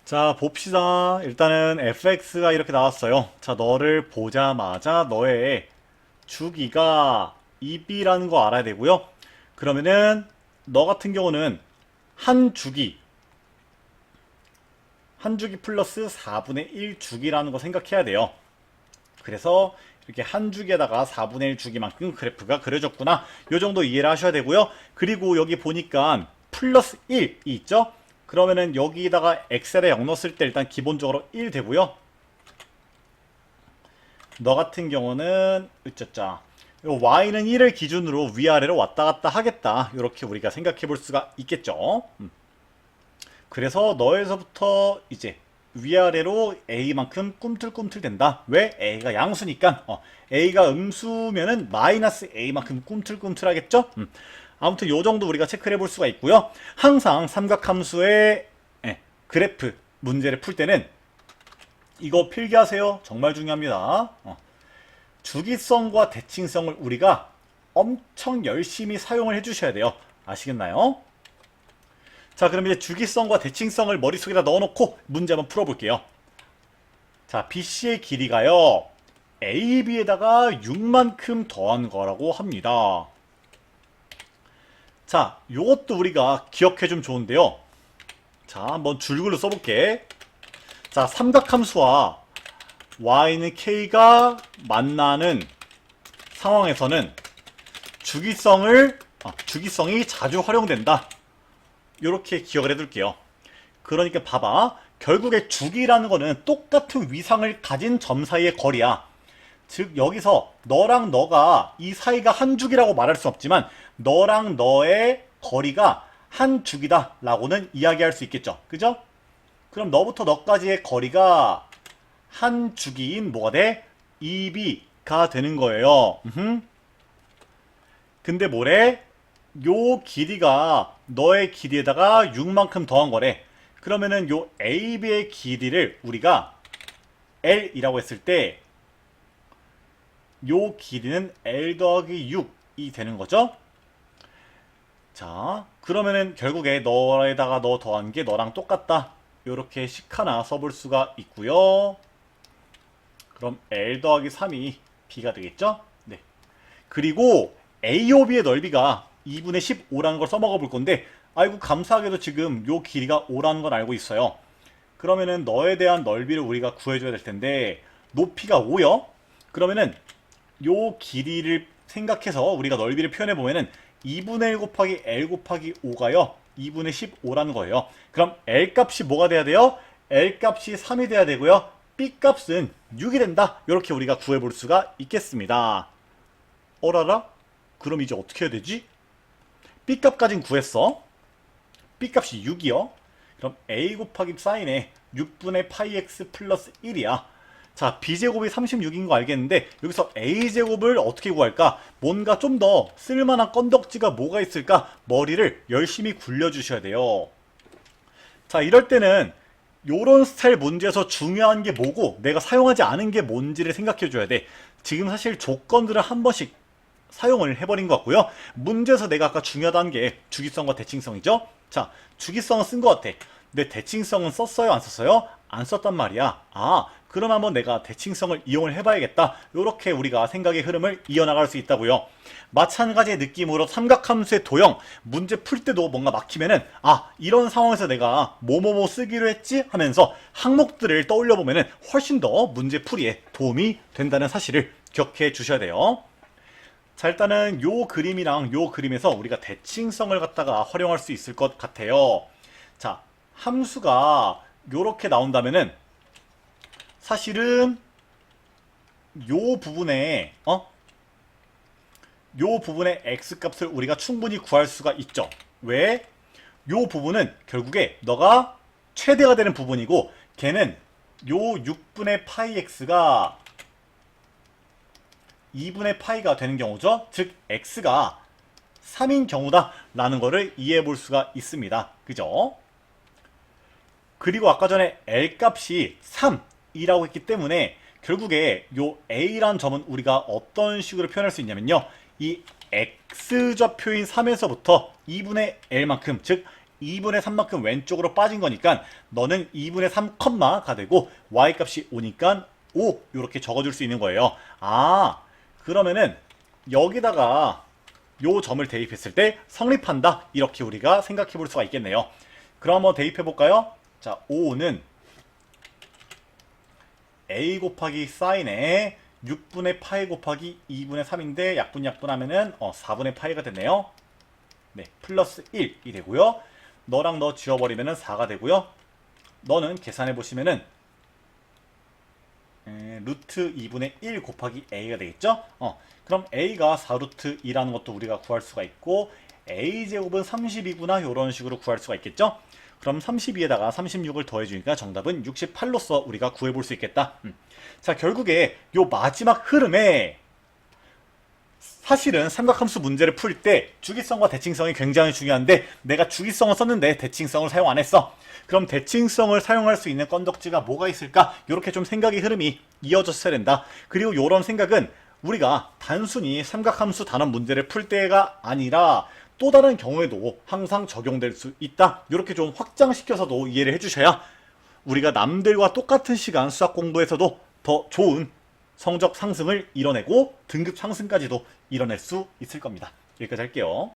자, 봅시다. 일단은 fx가 이렇게 나왔어요. 자, 너를 보자마자 너의 주기가 2b라는 거 알아야 되고요. 그러면은 너 같은 경우는 한 주기, 한 주기 플러스 4분의 1 주기라는 거 생각해야 돼요. 그래서 이렇게 한 주기에다가 4분의 1 주기만큼 그래프가 그려졌구나. 요 정도 이해를 하셔야 되고요. 그리고 여기 보니까 플러스 1이 있죠? 그러면은 여기다가 엑셀에 0 넣었을 때 일단 기본적으로 1 되고요. 너 같은 경우는 으쩌짜 y는 1을 기준으로 위아래로 왔다 갔다 하겠다. 이렇게 우리가 생각해 볼 수가 있겠죠. 그래서 너에서부터 이제 위아래로 a만큼 꿈틀꿈틀 된다. 왜? a가 양수니까. a가 음수면은 마이너스 a만큼 꿈틀꿈틀 하겠죠. 아무튼 요 정도 우리가 체크를 해볼 수가 있고요. 항상 삼각함수의 그래프 문제를 풀 때는 이거 필기하세요. 정말 중요합니다. 주기성과 대칭성을 우리가 엄청 열심히 사용을 해주셔야 돼요. 아시겠나요? 자, 그럼 이제 주기성과 대칭성을 머릿속에다 넣어놓고 문제 한번 풀어볼게요. 자, BC의 길이가요, AB에다가 6만큼 더한 거라고 합니다. 자, 요것도 우리가 기억해주면 좋은데요. 자, 한번 줄글로 써볼게. 자, 삼각함수와 y는 k가 만나는 상황에서는 주기성이 자주 활용된다. 이렇게 기억을 해둘게요. 그러니까 봐봐. 결국에 주기라는 거는 똑같은 위상을 가진 점 사이의 거리야. 즉 여기서 너랑 너가 이 사이가 한 주기라고 말할 수 없지만 너랑 너의 거리가 한 주기다 라고는 이야기할 수 있겠죠. 그죠? 그럼 너부터 너까지의 거리가 한 주기인 뭐가 돼? 2b가 되는 거예요. 근데 뭐래? 요 길이가 너의 길이에다가 6만큼 더한 거래. 그러면은 요 AB의 길이를 우리가 L이라고 했을 때 요 길이는 L 더하기 6이 되는 거죠. 자, 그러면은 결국에 너에다가 너 더한 게 너랑 똑같다. 요렇게 식 하나 써볼 수가 있고요. 그럼 L 더하기 3이 B가 되겠죠? 네. 그리고 AOB의 넓이가 2분의 15라는 걸 써먹어 볼 건데, 아이고 감사하게도 지금 요 길이가 5라는 걸 알고 있어요. 그러면은 너에 대한 넓이를 우리가 구해줘야 될 텐데, 높이가 5요? 그러면은 요 길이를 생각해서 우리가 넓이를 표현해 보면은 2분의 1 곱하기 L 곱하기 5가요 2분의 15라는 거예요. 그럼 L 값이 뭐가 돼야 돼요? L 값이 3이 돼야 되고요. B 값은 6이 된다. 이렇게 우리가 구해볼 수가 있겠습니다. 어라라? 그럼 이제 어떻게 해야 되지? B 값까진 구했어. B 값이 6이요. 그럼 A 곱하기 사인에 6분의 파이 x 플러스 1이야. 자, B제곱이 36인 거 알겠는데 여기서 A제곱을 어떻게 구할까? 뭔가 좀 더 쓸만한 건덕지가 뭐가 있을까? 머리를 열심히 굴려주셔야 돼요. 자, 이럴 때는 요런 스타일 문제에서 중요한 게 뭐고 내가 사용하지 않은 게 뭔지를 생각해 줘야 돼. 지금 사실 조건들을 한 번씩 사용을 해버린 것 같고요. 문제에서 내가 아까 중요하다는 게 주기성과 대칭성이죠. 자, 주기성은 쓴 것 같아. 근데 대칭성은 썼어요? 안 썼어요? 안 썼단 말이야. 아, 그럼 한번 내가 대칭성을 이용을 해봐야겠다. 이렇게 우리가 생각의 흐름을 이어나갈 수 있다고요. 마찬가지의 느낌으로 삼각함수의 도형 문제 풀 때도 뭔가 막히면은 아, 이런 상황에서 내가 뭐뭐뭐 쓰기로 했지 하면서 항목들을 떠올려 보면은 훨씬 더 문제 풀이에 도움이 된다는 사실을 기억해 주셔야 돼요. 자, 일단은 요 그림이랑 요 그림에서 우리가 대칭성을 갖다가 활용할 수 있을 것 같아요. 자, 함수가 요렇게 나온다면은 사실은 요 부분에 요 부분의 x값을 우리가 충분히 구할 수가 있죠. 왜? 요 부분은 결국에 너가 최대가 되는 부분이고 걔는 요 6분의 파이 x가 2분의 파이가 되는 경우죠. 즉 x가 3인 경우다 라는 거를 이해해 볼 수가 있습니다. 그죠? 그리고 아까 전에 L 값이 3이라고 했기 때문에 결국에 요 A란 점은 우리가 어떤 식으로 표현할 수 있냐면요. 이 X좌표인 3에서부터 2분의 L만큼 즉 2분의 3만큼 왼쪽으로 빠진 거니까 너는 2분의 3컴마가 되고 y값이 5니까 5 이렇게 적어줄 수 있는 거예요. 아, 그러면은 여기다가 요 점을 대입했을 때 성립한다, 이렇게 우리가 생각해 볼 수가 있겠네요. 그럼 한번 대입해 볼까요? 자, 5는 a 곱하기 사인에 6분의 파이 곱하기 2분의 3인데 약분 하면은 4분의 파이가 됐네요. 네, 플러스 1이 되고요. 너랑 너 지워버리면은 4가 되고요. 너는 계산해 보시면은 루트 2분의 1 곱하기 a가 되겠죠? 그럼 a가 4루트 2라는 것도 우리가 구할 수가 있고, a제곱은 32구나 이런 식으로 구할 수가 있겠죠? 그럼 32에다가 36을 더해주니까 정답은 68로서 우리가 구해볼 수 있겠다. 자, 결국에 요 마지막 흐름에 사실은 삼각함수 문제를 풀 때 주기성과 대칭성이 굉장히 중요한데 내가 주기성을 썼는데 대칭성을 사용 안 했어. 그럼 대칭성을 사용할 수 있는 건덕지가 뭐가 있을까? 이렇게 좀 생각의 흐름이 이어졌어야 된다. 그리고 이런 생각은 우리가 단순히 삼각함수 단원 문제를 풀 때가 아니라 또 다른 경우에도 항상 적용될 수 있다. 이렇게 좀 확장시켜서도 이해를 해주셔야 우리가 남들과 똑같은 시간 수학 공부에서도 더 좋은 성적 상승을 이뤄내고 등급 상승까지도 이뤄낼 수 있을 겁니다. 여기까지 할게요.